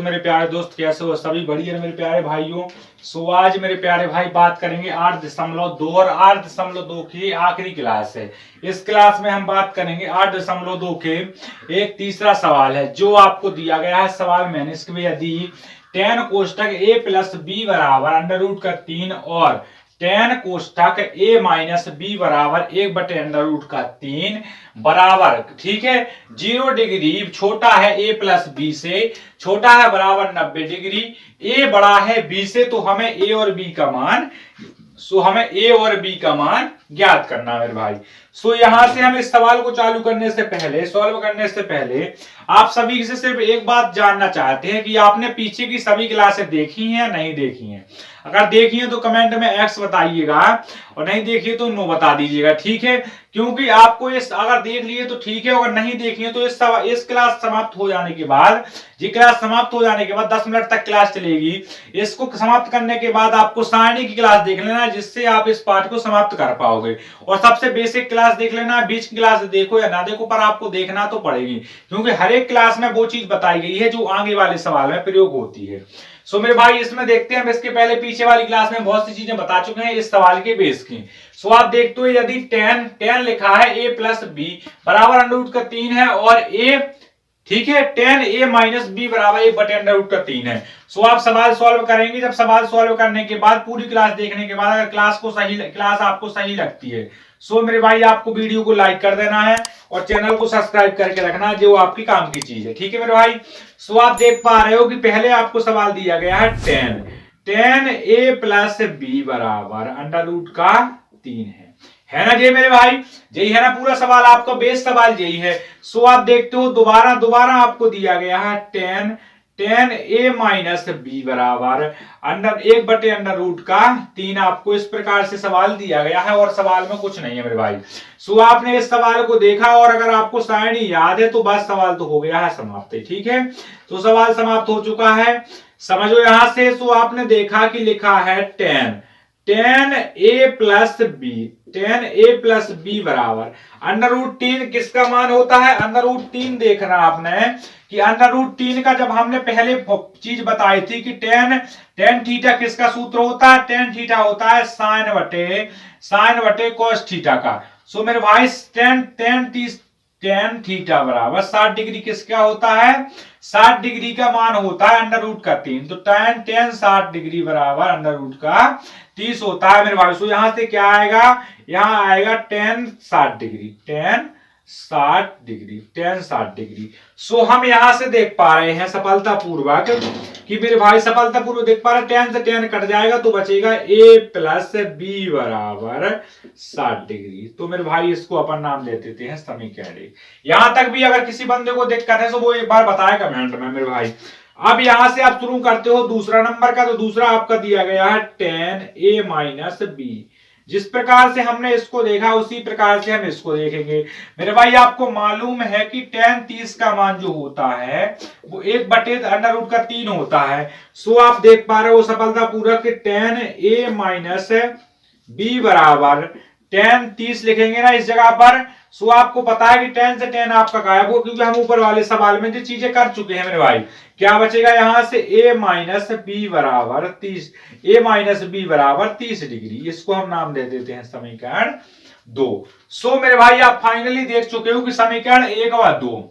मेरे प्यारे दोस्त, कैसे हो? सभी बढ़िया मेरे प्यारे भाइयों। आज मेरे प्यारे भाई बात करेंगे 8.2 और 8.2 की आखिरी क्लास है। इस क्लास में हम बात करेंगे 8.2 के एक तीसरा सवाल है जो आपको दिया गया है। सवाल मैंने इसमें यदि टेन कोष्टक a प्लस बी बराबर अंडर रूट का 3 और टेन कोष्टक a माइनस बी बराबर 1/√3 बराबर, ठीक है, 0 डिग्री छोटा है a प्लस बी से, छोटा है बराबर 90 डिग्री, a बड़ा है b से, तो हमें a और b का मान ज्ञात करना है मेरे भाई। यहां से हम इस सवाल को चालू करने से पहले, सॉल्व करने से पहले आप सभी से सिर्फ एक बात जानना चाहते हैं कि आपने पीछे की सभी क्लासें देखी हैं या नहीं देखी हैं। अगर देखी है तो कमेंट में एक्स बताइएगा और नहीं देखिए तो नो बता दीजिएगा, ठीक है। क्योंकि आपको इस अगर देख लिए तो ठीक है, अगर नहीं देखी है तो इस क्लास समाप्त हो जाने के बाद, ये क्लास समाप्त हो जाने के बाद 10 मिनट तक क्लास चलेगी। इसको समाप्त करने के बाद आपको सारणी की क्लास देख लेना, जिससे आप इस पाठ को समाप्त कर पाओगे। और सबसे बेसिक क्लास देख लेना, बीच की क्लास देखो या ना देखो, पर आपको देखना तो पड़ेगी, क्योंकि हर एक क्लास में वो चीज बताई गई है जो आगे वाले सवाल में प्रयोग होती है। मेरे भाई इसमें देखते हैं, हम इसके पहले पीछे वाली क्लास में बहुत सी चीजें बता चुके हैं इस सवाल के बेस की। आप देखते हो यदि टेन लिखा है a प्लस बी बराबर अंडर रूट का 3 है और a, ठीक है, टेन a माइनस बी बराबर 1/√3 है। आप सवाल सॉल्व करेंगे। जब सवाल सॉल्व करने के बाद, पूरी क्लास देखने के बाद, अगर क्लास आपको सही लगती है, मेरे भाई आपको वीडियो को लाइक कर देना है और चैनल को सब्सक्राइब करके रखना, जो आपकी काम की चीज है, ठीक है मेरे भाई। आप देख पा रहे हो कि पहले आपको सवाल दिया गया है टेन a प्लस बी बराबर अंडर रूट का 3 है ना जी मेरे भाई, यही है ना पूरा सवाल, आपका बेस सवाल यही है। आप देखते हो दोबारा आपको दिया गया है टेन a माइनस बी बराबर 1/√3 आपको इस प्रकार से सवाल दिया गया है और सवाल में कुछ नहीं है मेरे भाई। आपने इस सवाल को देखा और अगर आपको सारणी याद है तो बस सवाल तो हो गया है समाप्त, ठीक है। सवाल समाप्त हो चुका है, समझो यहां से। आपने देखा कि लिखा है टेन a प्लस बी बराबर अंडर√3 किसका मान होता है? अंडर√3 देखना आपने कि अंडर√3 का जब हमने पहले चीज बताई थी कि टेन थीटा किसका सूत्र होता है? टेन थीटा होता है साइन बटे कॉस थीटा का। मेरे भाई टेन थीटा बराबर 60 डिग्री किसका होता है? 60 डिग्री का मान होता है अंडर रूट का 3, तो टेन 60 डिग्री बराबर अंडर रूट का 30 होता है मेरे भाई। यहां से क्या आएगा? यहां आएगा टेन 60 डिग्री। हम यहां से देख पा रहे हैं सफलतापूर्वक कि मेरे भाई सफलतापूर्वक देख पा रहे हैं, 10 से 10 कट जाएगा तो बचेगा a प्लस बी बराबर 60 डिग्री। तो मेरे भाई इसको अपन नाम दे देते हैं समीकरण। यहां तक भी अगर किसी बंदे को दिक्कत है तो वो एक बार बताए कमेंट में मेरे भाई। अब यहां से आप शुरू करते हो दूसरा नंबर का, तो दूसरा आपका दिया गया है टेन a माइनस बी। जिस प्रकार से हमने इसको देखा उसी प्रकार से हम इसको देखेंगे मेरे भाई। आपको मालूम है कि टेन 30 का मान जो होता है वो 1/√3 होता है। आप देख पा रहे हो सफलतापूर्वक टेन a माइनस बी बराबर टेन 30 लिखेंगे ना इस जगह पर। आपको पता है कि 10 से 10 आपका गायब हो, क्योंकि हम ऊपर वाले सवाल में जो चीजें कर चुके हैं मेरे भाई। क्या बचेगा यहां से? a माइनस बी बराबर 30 डिग्री। इसको हम नाम दे देते हैं समीकरण 2। मेरे भाई आप फाइनली देख चुके हो कि समीकरण 1 व 2।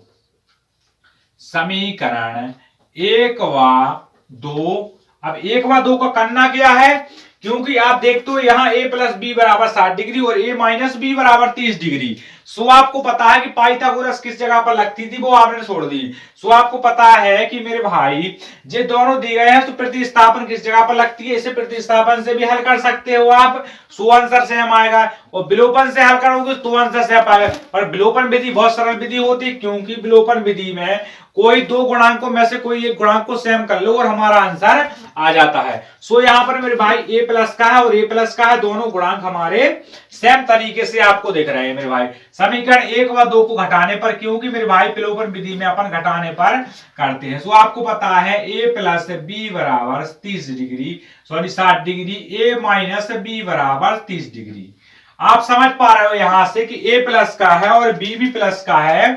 अब 1 व 2 का करना क्या है? क्योंकि आप देखते हो यहाँ a प्लस बी बराबर 60 डिग्री और a माइनस बी बराबर 30 डिग्री। आपको पता है कि पाइथागोरस किस जगह पर लगती थी, वो आपने छोड़ दी। आपको पता है कि मेरे भाई ये दोनों दिए गए हैं, तो प्रतिस्थापन किस जगह पर लगती है? इसे प्रतिस्थापन से भी हल कर सकते हो आप, आंसर सेम आएगा। और विलोपन से हल करोगे तो आंसर सेम आएगा। पर विलोपन विधि बहुत सरल विधि होती है, क्योंकि विलोपन विधि में कोई दो गुणांकों में से कोई एक गुणांक को सेम कर लो और हमारा आंसर आ जाता है। यहाँ पर मेरे भाई a प्लस का है और a प्लस का है, दोनों गुणांक हमारे सेम तरीके से आपको दिख रहे हैं मेरे भाई। समीकरण 1 व 2 को घटाने पर, क्योंकि मेरे भाई विलोपन विधि में अपन घटाने पर करते हैं। आपको पता है a प्लस बी बराबर 30 degree, 60 degree, a minus B बराबर 30 डिग्री। आप समझ पा रहे हो यहां से कि a प्लस का है और b भी प्लस का है,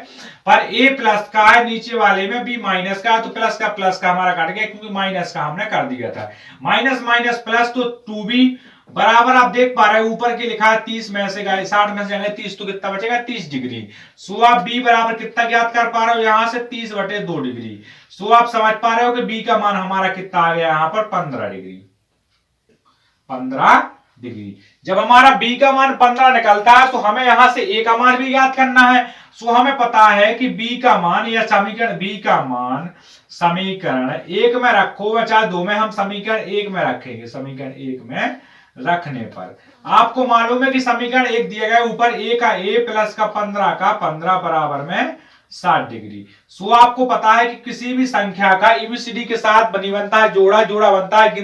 पर a प्लस का है, नीचे वाले में b माइनस का है, तो प्लस का हमारा कट गया क्योंकि माइनस का हमने कर दिया था। माइनस माइनस प्लस, तो 2b बराबर आप देख पा रहे हो ऊपर के लिखा है 30 में से गए 60 में से जाएंगे 30, तो कितना बचेगा 30 डिग्री। सो आप b बराबर कितना ज्ञात कर पा रहे हो यहां से 30/2 डिग्री। सो आप समझ पा रहे हो कि b का मान हमारा कितना आ गया यहां पर 15 डिग्री। 15 डिग्री। जब हमारा b का मान 15 निकलता है तो हमें यहां से a का मान भी ज्ञात करना है। सो हमें पता है कि b का मान या समीकरण b का मान समीकरण 1 में रखो चाहे 2 में, हम समीकरण 1 में रखेंगे। समीकरण 1 में रखने पर आपको मालूम है कि समीकरण 1 दिया गया ऊपर a का a प्लस का 15 बराबर में 60 डिग्री। सो आपको पता है कि किसी भी संख्या का एबीसीडी के साथ बनी बनता है जोड़ा, जोड़ा बनता है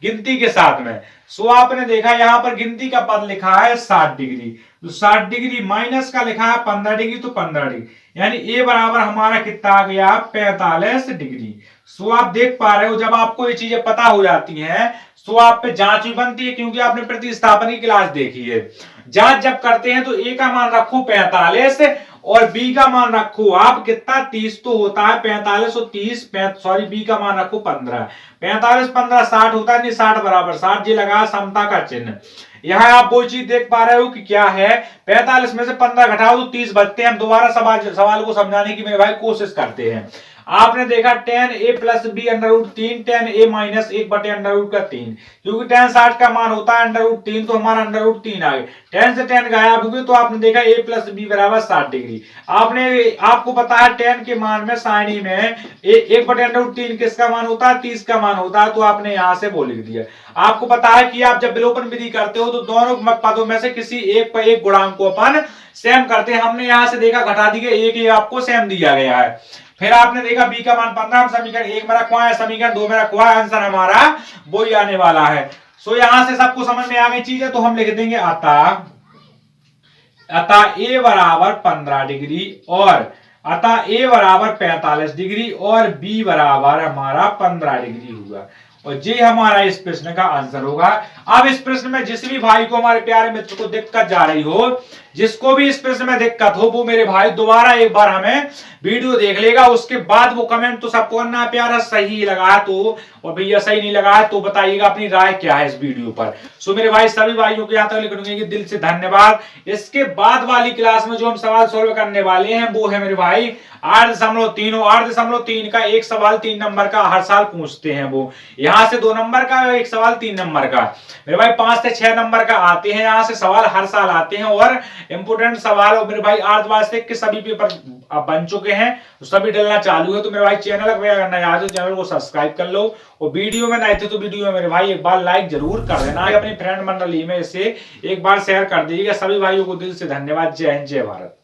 गिनती के साथ में। सो आपने देखा यहां पर गिनती का पद लिखा है 60 डिग्री, तो 60 डिग्री माइनस का लिखा है 15 डिग्री, तो 15 डिग्री यानी ए बराबर हमारा कितना आ गया 45 डिग्री। सो आप देख पा रहे हो जब आपको ये चीजें पता हो जाती हैं तो आप पे जांच भी बनती है, क्योंकि आपने प्रतिस्थापन की क्लास देखी है। जांच जब करते हैं तो ए का मान रखो 45 और बी का मान रखो आप कितना 30, तो होता है 45 और 30, सॉरी बी का मान रखो 15। 45 15 60 होता है, नहीं 60 बराबर 60 जी लगा समता का चिन्ह। यहाँ आप वो चीज देख पा रहे हो कि क्या है 45 में से 15 घटाओ तो 30 बचते हैं। हम दोबारा सवाल को समझाने की मेरे भाई कोशिश करते हैं। आपने देखा tan a plus B √3 tan a minus 1/√3, क्योंकि tan 60 का मान होता है √3, तो हमारा √3 आ गया। tan से tan गायब हो गए तो आपने देखा a प्लस बी बराबर 60 डिग्री। आपको पता है tan के मान में सारणी में 1/√3 किसका मान होता है 30 का मान होता है, तो आपने यहां से वो लिख दिया। आपको पता है कि आप जब विलोपन विधि करते हो तो दोनों पदों में से किसी एक पर एक गुणांक को अपन सेम करते हैं। हमने यहां से देखा घटा दिया, एक ही आपको सेम दिया गया है। फिर आपने देखा b का मान 15 समीकरण 1 में रखवा है, समीकरण 2 में रखवा है, आंसर हमारा वो ही आने वाला है। सो यहां से सबको समझ में आ गई चीज है, तो हम लिख देंगे अतः a बराबर 15 डिग्री और अतः a बराबर 45 डिग्री और b बराबर हमारा 15 डिग्री होगा, और ये हमारा इस प्रश्न का आंसर होगा। अब इस प्रश्न में जिस भी भाई को, हमारे प्यारे मित्र को दिक्कत जा रही हो, जिसको भी इस प्रश्न में दिक्कत हो, वो मेरे भाई दोबारा एक बार हमें वीडियो देख लेगा, उसके बाद वो कमेंट तो सबको करना प्यारा सही लगा तो, और भैया सही नहीं लगा तो बताइएगा अपनी राय क्या है इस वीडियो पर। सो मेरे भाई सभी भाइयों को यहाँ तक लिखूंगे कि दिल से धन्यवाद। इसके बाद वाली क्लास में जो हम सवाल सोल्व करने वाले हैं वो है मेरे भाई 8.3 और 8.3 का एक सवाल 3 नंबर का हर साल पूछते हैं। वो यहाँ से 2 नंबर का एक सवाल 3 नंबर का, मेरे भाई 5 से 6 नंबर का आते हैं, यहाँ से सवाल हर साल आते हैं और इंपोर्टेंट सवाल। और मेरे भाई 8 वास्ते के सभी पेपर अब बन चुके हैं, तो सभी डलना चालू है। तो मेरे भाई चैनल अगर नया हो चैनल को सब्सक्राइब कर लो, और वीडियो में नए थे तो वीडियो में मेरे भाई एक बार लाइक जरूर कर देना, अपनी फ्रेंड मंडली में इसे एक बार शेयर कर दीजिएगा। सभी भाइयों को दिल से धन्यवाद। जय हिंद, जय भारत।